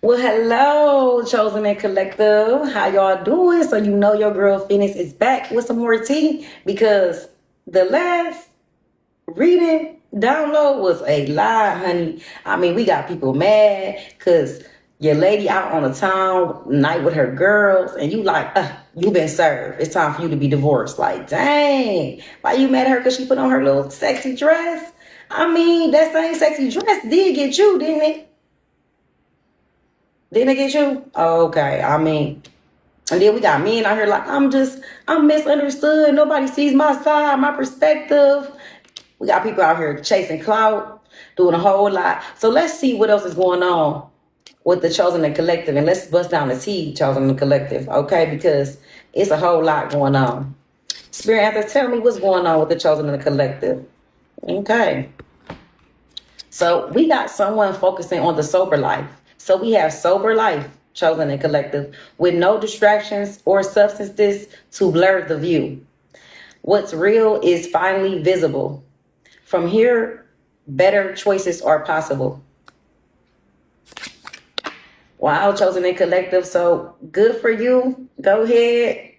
Well, hello, Chosen and Collective. How y'all doing? So you know your girl Phoenix is back with some more tea because the last reading download was a lie, honey. I mean, we got people mad because your lady out on a town night with her girls, and you like, you been served. It's time for you to be divorced. Like, dang, why you mad at her because she put on her little sexy dress? I mean, that same sexy dress did get you, didn't it? Didn't it get you? Okay, I mean, and then we got men out here like, I'm misunderstood. Nobody sees my side, my perspective. We got people out here chasing clout, doing a whole lot. So let's see what else is going on with the Chosen and Collective. And let's bust down the T, Chosen and Collective, okay? Because it's a whole lot going on. Spirit After, tell me what's going on with the Chosen and the Collective. Okay. So we got someone focusing on the sober life. So we have sober life, Chosen and Collective, with no distractions or substances to blur the view. What's real is finally visible. From here, better choices are possible. Wow, Chosen and Collective. So good for you. Go ahead.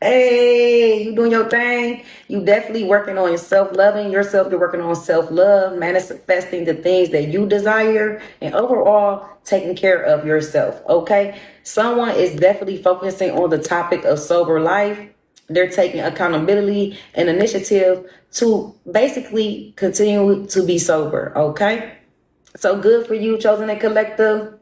Hey, you doing your thing. You definitely working on self-loving yourself. You're working on self-love, manifesting the things that you desire, and overall taking care of yourself. Okay. Someone is definitely focusing on the topic of sober life. They're taking accountability and initiative to basically continue to be sober. Okay. So good for you, Chosen and Collective.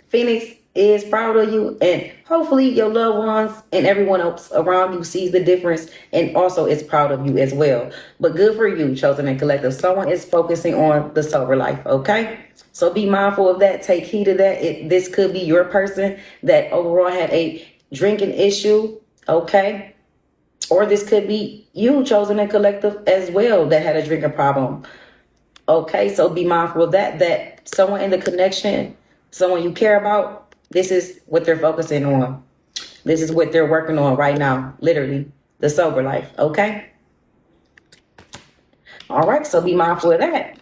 Phoenix is proud of you, and hopefully your loved ones and everyone else around you sees the difference and also is proud of you as well. But good for you, Chosen and Collective. Someone is focusing on the sober life, okay? So be mindful of that. Take heed of that. This could be your person that overall had a drinking issue, okay? Or this could be you, Chosen and Collective, as well, that had a drinking problem. Okay, so be mindful of that someone in the connection, someone you care about, this is what they're focusing on. This is what they're working on right now, literally, the sober life, okay? All right, so be mindful of that.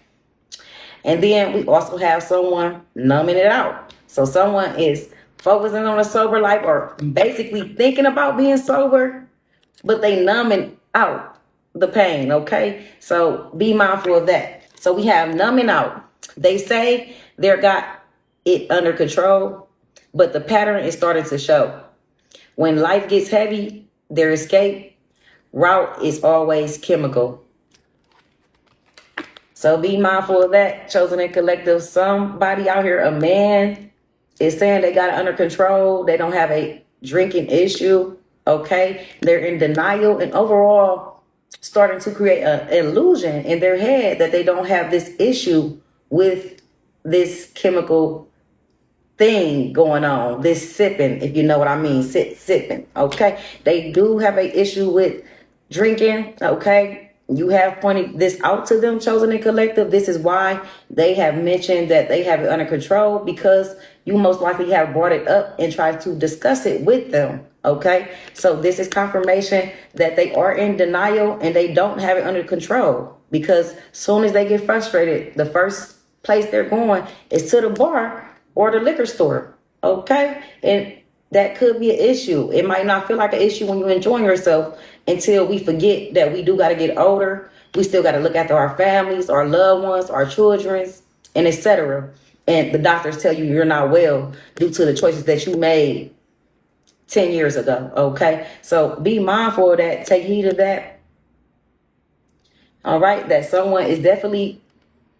And then we also have someone numbing it out. So someone is focusing on a sober life or basically thinking about being sober, but they numbing out the pain, okay? So be mindful of that. So we have numbing out. They say they're got it under control, but the pattern is starting to show. When life gets heavy, their escape route is always chemical. So be mindful of that, Chosen and Collective. Somebody out here, a man, is saying they got it under control. They don't have a drinking issue, okay? They're in denial and overall starting to create an illusion in their head that they don't have this issue with this chemical thing going on, this sipping, if you know what I mean, sipping, okay? They do have an issue with drinking, okay? You have pointed this out to them, Chosen and Collective. This is why they have mentioned that they have it under control, because you most likely have brought it up and tried to discuss it with them, okay? So this is confirmation that they are in denial and they don't have it under control, because soon as they get frustrated, the first place they're going is to the bar or the liquor store, okay? And that could be an issue. It might not feel like an issue when you're enjoying yourself until we forget that we do got to get older. We still got to look after our families, our loved ones, our children's, and etc. And the doctors tell you you're not well due to the choices that you made 10 years ago, okay? So be mindful of that. Take heed of that. All right, that someone is definitely,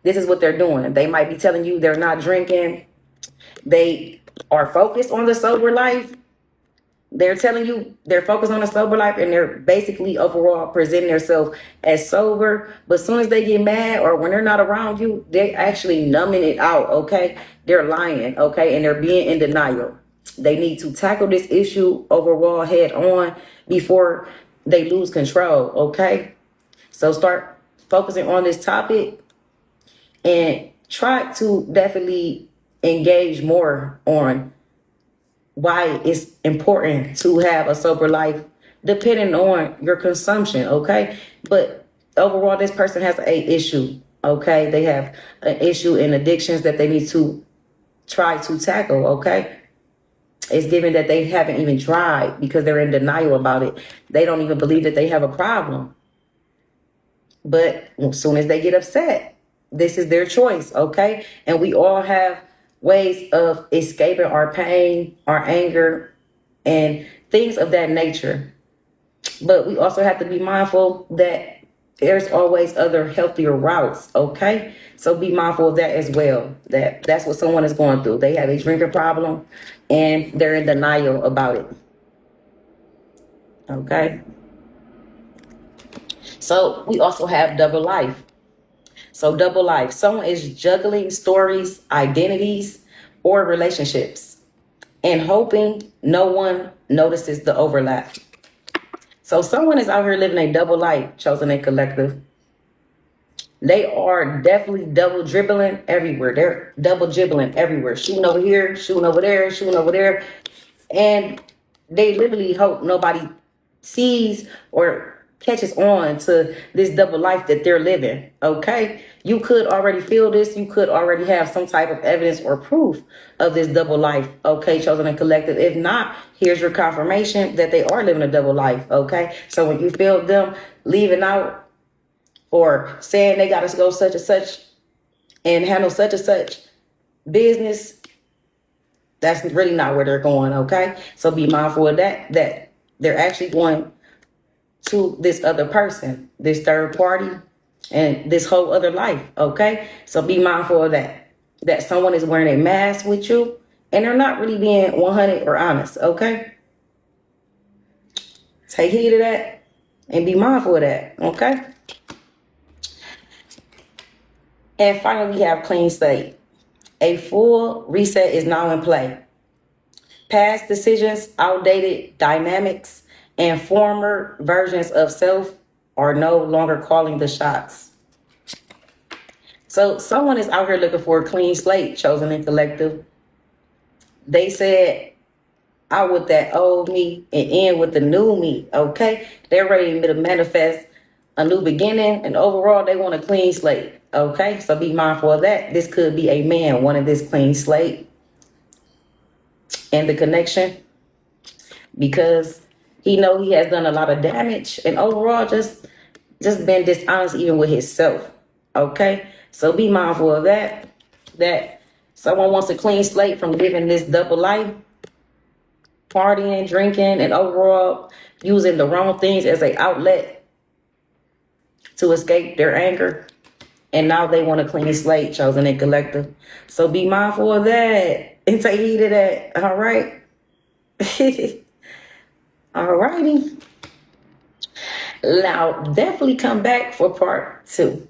this is what they're doing. They might be telling you they're not drinking. They are focused on the sober life. They're telling you they're focused on the sober life and they're basically overall presenting themselves as sober. But as soon as they get mad or when they're not around you, they're actually numbing it out, okay? They're lying, okay? And they're being in denial. They need to tackle this issue overall head on before they lose control, okay? So start focusing on this topic and try to definitely engage more on why it's important to have a sober life depending on your consumption, okay? But overall, this person has a issue, okay? They have an issue in addictions that they need to try to tackle, okay? It's given that they haven't even tried because they're in denial about it. They don't even believe that they have a problem. But as soon as they get upset, this is their choice, okay? And we all have ways of escaping our pain, our anger, and things of that nature. But we also have to be mindful that there's always other healthier routes, okay? So be mindful of that as well. That's what someone is going through. They have a drinking problem and they're in denial about it. Okay? So we also have double life. So double life. Someone is juggling stories, identities, or relationships and hoping no one notices the overlap. So someone is out here living a double life, chosen a collective. They are definitely double dribbling everywhere. They're double dribbling everywhere, shooting over here, shooting over there, shooting over there. And they literally hope nobody sees or catches on to this double life that they're living. Okay. You could already feel this. You could already have some type of evidence or proof of this double life. Okay. Chosen and collective. If not, here's your confirmation that they are living a double life. Okay. So when you feel them leaving out or saying they got to go such and such and handle such and such business, that's really not where they're going, okay? So be mindful of that they're actually going to this other person, this third party, and this whole other life, okay? So be mindful of that someone is wearing a mask with you and they're not really being 100 or honest, okay? Take heed of that and be mindful of that, okay? And finally, we have clean slate. A full reset is now in play. Past decisions, outdated dynamics, and former versions of self are no longer calling the shots. So someone is out here looking for a clean slate, chosen and collective. They said out with that old me and in with the new me, okay? They're ready to manifest a new beginning, and overall, they want a clean slate, okay? So be mindful of that. This could be a man wanting this clean slate and the connection because he know he has done a lot of damage and overall just been dishonest even with himself, okay? So be mindful of that someone wants a clean slate from living this double life, partying, drinking, and overall using the wrong things as an outlet to escape their anger. And now they want a clean slate, chosen and collective. So be mindful of that and take heed of that. All right. All righty. Now definitely come back for part 2.